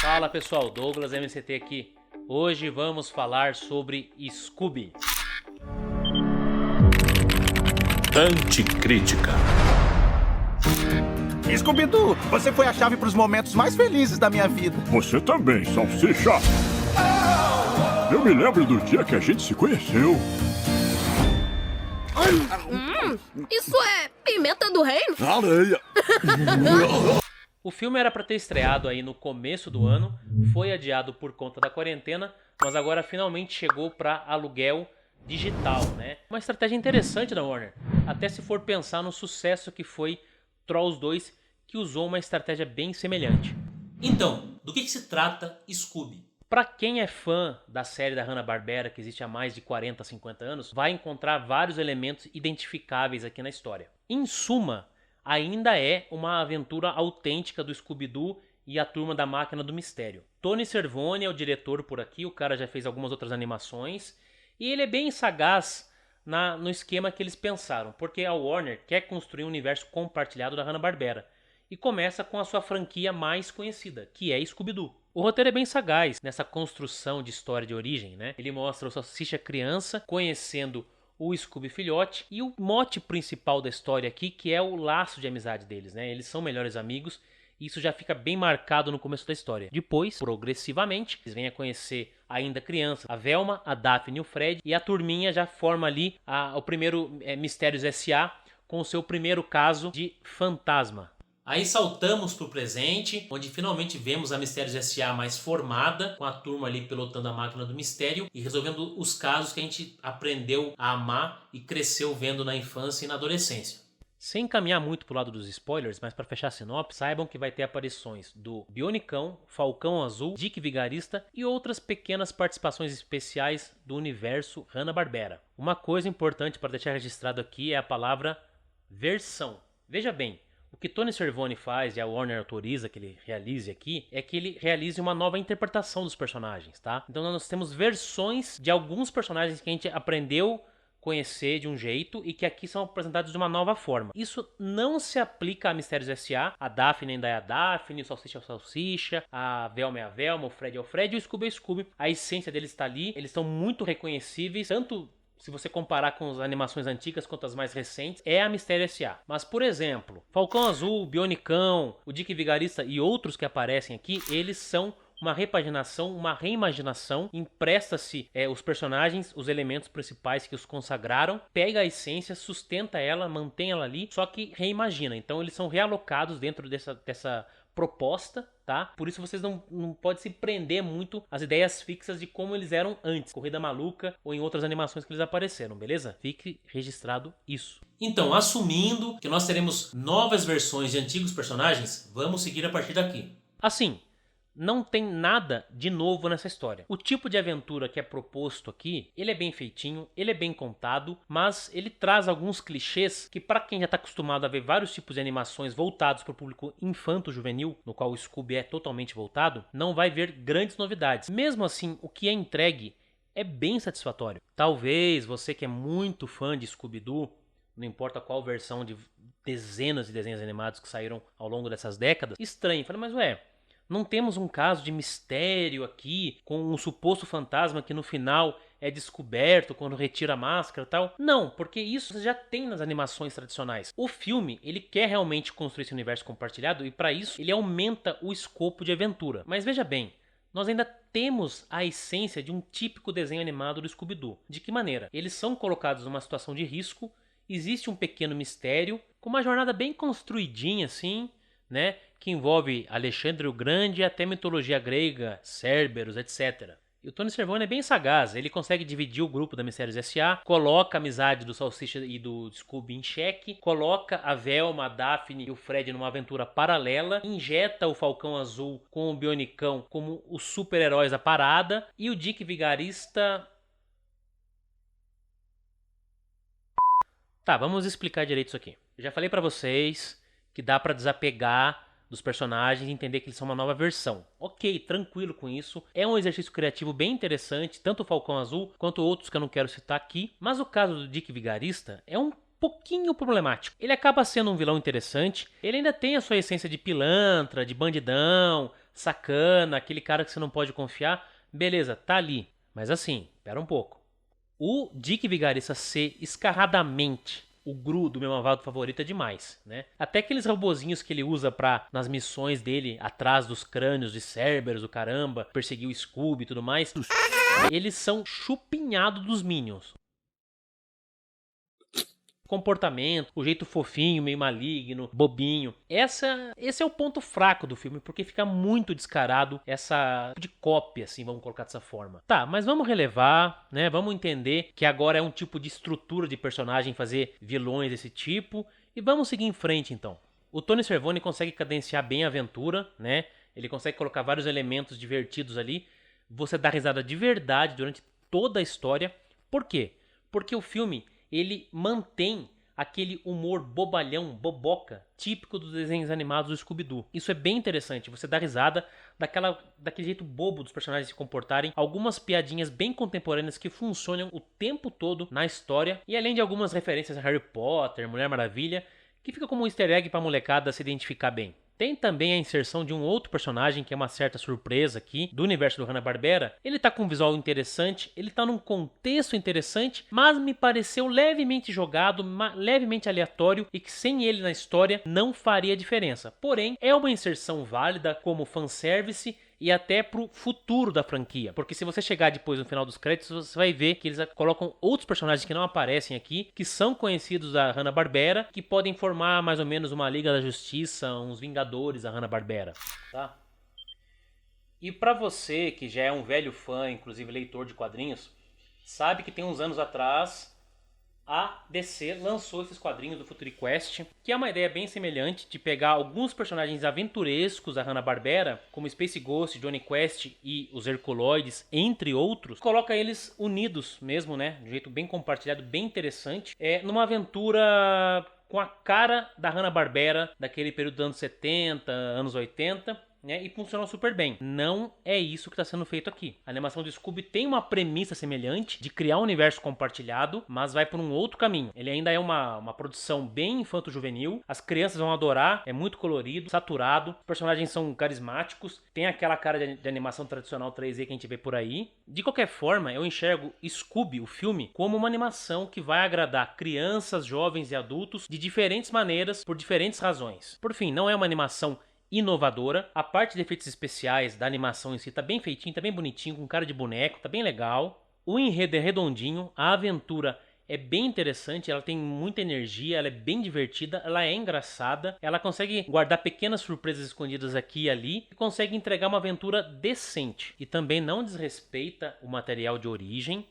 Fala pessoal, Douglas MCT aqui. Hoje vamos falar sobre Scooby. Anticrítica. Scooby-Doo, você foi a chave para os momentos mais felizes da minha vida. Você também, Salsicha. Eu me lembro do dia que a gente se conheceu. Isso é pimenta do reino? Areia. O filme era para ter estreado aí no começo do ano, foi adiado por conta da quarentena, mas agora finalmente chegou para aluguel digital, né? Uma estratégia interessante da Warner, até se for pensar no sucesso que foi Trolls 2, que usou uma estratégia bem semelhante. Então, do que se trata Scooby? Para quem é fã da série da Hanna-Barbera, que existe há mais de 40, 50 anos, vai encontrar vários elementos identificáveis aqui na história. Em suma, ainda é uma aventura autêntica do Scooby-Doo e a Turma da Máquina do Mistério. Tony Cervone é o diretor por aqui, o cara já fez algumas outras animações, e ele é bem sagaz no esquema que eles pensaram, porque a Warner quer construir um universo compartilhado da Hanna-Barbera, e começa com a sua franquia mais conhecida, que é Scooby-Doo. O roteiro é bem sagaz nessa construção de história de origem, né? Ele mostra o Salsicha criança conhecendo o Scooby filhote e o mote principal da história aqui, que é o laço de amizade deles, né? Eles são melhores amigos e isso já fica bem marcado no começo da história. Depois, progressivamente, eles vêm a conhecer ainda criança, a Velma, a Daphne e o Fred, e a turminha já forma ali o primeiro Mistérios S.A. com o seu primeiro caso de fantasma. Aí saltamos pro presente, onde finalmente vemos a Mistérios S.A. mais formada, com a turma ali pilotando a máquina do mistério e resolvendo os casos que a gente aprendeu a amar e cresceu vendo na infância e na adolescência. Sem caminhar muito pro lado dos spoilers, mas para fechar a sinopse, saibam que vai ter aparições do Bionicão, Falcão Azul, Dick Vigarista e outras pequenas participações especiais do universo Hanna-Barbera. Uma coisa importante para deixar registrado aqui é a palavra versão. Veja bem, o que Tony Cervone faz e a Warner autoriza que ele realize aqui é que ele realize uma nova interpretação dos personagens, tá? Então nós temos versões de alguns personagens que a gente aprendeu conhecer de um jeito e que aqui são apresentados de uma nova forma. Isso não se aplica a Mistérios S.A. A Daphne ainda é a Daphne, o Salsicha é o Salsicha, a Velma é a Velma, o Fred é o Fred e o Scooby é o Scooby. A essência deles está ali, eles são muito reconhecíveis, tanto se você comparar com as animações antigas quanto as mais recentes, é a Mistério S.A. Mas, por exemplo, Falcão Azul, Bionicão, o Dick Vigarista e outros que aparecem aqui, eles são uma repaginação, uma reimaginação, empresta-se os personagens, os elementos principais que os consagraram, pega a essência, sustenta ela, mantém ela ali, só que reimagina. Então eles são realocados dentro dessa proposta, tá? Por isso vocês não podem se prender muito às ideias fixas de como eles eram antes, Corrida Maluca ou em outras animações que eles apareceram, beleza? Fique registrado isso. Então, assumindo que nós teremos novas versões de antigos personagens, vamos seguir a partir daqui. Assim, não tem nada de novo nessa história. O tipo de aventura que é proposto aqui, ele é bem feitinho, ele é bem contado, mas ele traz alguns clichês que para quem já está acostumado a ver vários tipos de animações voltados para o público infanto-juvenil, no qual o Scooby é totalmente voltado, não vai ver grandes novidades. Mesmo assim, o que é entregue é bem satisfatório. Talvez você que é muito fã de Scooby-Doo, não importa qual versão de dezenas de desenhos animados que saíram ao longo dessas décadas, estranhe, fala, mas ué, não temos um caso de mistério aqui, com um suposto fantasma que no final é descoberto quando retira a máscara e tal? Não, porque isso você já tem nas animações tradicionais. O filme, ele quer realmente construir esse universo compartilhado e para isso ele aumenta o escopo de aventura. Mas veja bem, nós ainda temos a essência de um típico desenho animado do Scooby-Doo. De que maneira? Eles são colocados numa situação de risco, existe um pequeno mistério, com uma jornada bem construidinha assim, né, que envolve Alexandre o Grande e até mitologia grega, Cerberus, etc. E o Tony Cervone é bem sagaz, ele consegue dividir o grupo da Mistérios S.A., coloca a amizade do Salsicha e do Scooby em xeque, coloca a Velma, a Daphne e o Fred numa aventura paralela, injeta o Falcão Azul com o Bionicão como os super-heróis da parada, e o Dick Vigarista... Tá, vamos explicar direito isso aqui. Eu já falei pra vocês que dá pra desapegar dos personagens e entender que eles são uma nova versão. Ok, tranquilo com isso. É um exercício criativo bem interessante, tanto o Falcão Azul quanto outros que eu não quero citar aqui. Mas o caso do Dick Vigarista é um pouquinho problemático. Ele acaba sendo um vilão interessante, ele ainda tem a sua essência de pilantra, de bandidão, sacana, aquele cara que você não pode confiar, beleza, tá ali. Mas assim, pera um pouco. O Dick Vigarista ser escarradamente o Gru do meu malvado favorito é demais, né? Até aqueles robozinhos que ele usa nas missões dele, atrás dos crânios de Cerberus, o caramba, perseguir o Scooby e tudo mais, eles são chupinhados dos Minions. Comportamento, o jeito fofinho, meio maligno, bobinho. Esse é o ponto fraco do filme, porque fica muito descarado essa de cópia, assim, vamos colocar dessa forma. Tá, mas vamos relevar, né? Vamos entender que agora é um tipo de estrutura de personagem fazer vilões desse tipo e vamos seguir em frente então. O Tony Cervone consegue cadenciar bem a aventura, né? Ele consegue colocar vários elementos divertidos ali. Você dá risada de verdade durante toda a história. Por quê? Porque o filme ele mantém aquele humor bobalhão, boboca, típico dos desenhos animados do Scooby-Doo. Isso é bem interessante, você dá risada daquele jeito bobo dos personagens se comportarem, algumas piadinhas bem contemporâneas que funcionam o tempo todo na história, e além de algumas referências a Harry Potter, Mulher Maravilha, que fica como um easter egg pra molecada se identificar bem. Tem também a inserção de um outro personagem que é uma certa surpresa aqui, do universo do Hanna-Barbera. Ele tá com um visual interessante, ele tá num contexto interessante, mas me pareceu levemente jogado, levemente aleatório e que sem ele na história não faria diferença. Porém, é uma inserção válida como fanservice e até pro futuro da franquia. Porque se você chegar depois no final dos créditos, você vai ver que eles colocam outros personagens que não aparecem aqui, que são conhecidos da Hanna-Barbera, que podem formar mais ou menos uma Liga da Justiça, uns Vingadores da Hanna-Barbera, tá? E pra você que já é um velho fã, inclusive leitor de quadrinhos, sabe que tem uns anos atrás a DC lançou esses quadrinhos do Future Quest, que é uma ideia bem semelhante de pegar alguns personagens aventurescos da Hanna-Barbera, como Space Ghost, Johnny Quest e os Herculoides, entre outros, coloca eles unidos mesmo, né, de um jeito bem compartilhado, bem interessante, numa aventura com a cara da Hanna-Barbera, daquele período dos anos 70, anos 80, né, e funcionou super bem. Não é isso que está sendo feito aqui. A animação do Scooby tem uma premissa semelhante de criar um universo compartilhado, mas vai por um outro caminho. Ele ainda é uma produção bem infanto-juvenil, as crianças vão adorar, é muito colorido, saturado, os personagens são carismáticos, tem aquela cara de animação tradicional 3D que a gente vê por aí. De qualquer forma, eu enxergo Scooby, o filme, como uma animação que vai agradar crianças, jovens e adultos de diferentes maneiras, por diferentes razões. Por fim, não é uma animação inovadora, a parte de efeitos especiais da animação em si tá bem feitinho, tá bem bonitinho, com cara de boneco, tá bem legal. O enredo é redondinho, a aventura é bem interessante, ela tem muita energia, ela é bem divertida, ela é engraçada, ela consegue guardar pequenas surpresas escondidas aqui e ali e consegue entregar uma aventura decente. E também não desrespeita o material de origem,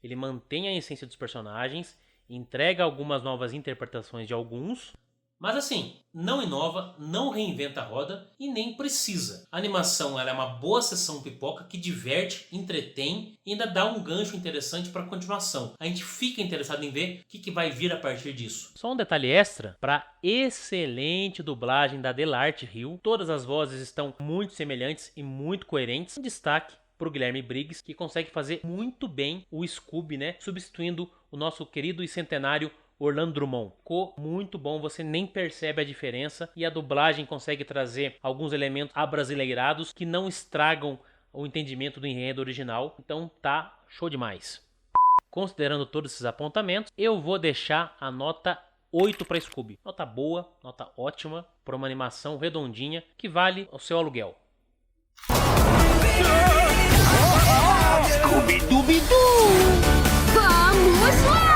ele mantém a essência dos personagens, entrega algumas novas interpretações de alguns. Mas assim, não inova, não reinventa a roda e nem precisa. A animação ela é uma boa sessão pipoca que diverte, entretém e ainda dá um gancho interessante para a continuação. A gente fica interessado em ver o que vai vir a partir disso. Só um detalhe extra para excelente dublagem da Delarte Hill. Todas as vozes estão muito semelhantes e muito coerentes. Um destaque pro Guilherme Briggs, que consegue fazer muito bem o Scooby, né? Substituindo o nosso querido e centenário Orlando Drummond. Ficou muito bom, você nem percebe a diferença e a dublagem consegue trazer alguns elementos abrasileirados que não estragam o entendimento do enredo original. Então tá show demais. Considerando todos esses apontamentos, eu vou deixar a nota 8 para Scooby. Nota boa, nota ótima, para uma animação redondinha que vale o seu aluguel. Scooby-Dooby-Doo! Vamos lá!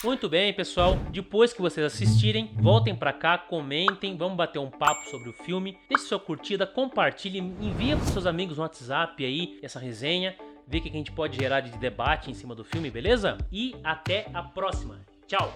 Muito bem, pessoal. Depois que vocês assistirem, voltem pra cá, comentem, vamos bater um papo sobre o filme. Deixe sua curtida, compartilhe, envia pros seus amigos no WhatsApp aí essa resenha, vê o que a gente pode gerar de debate em cima do filme, beleza? E até a próxima. Tchau!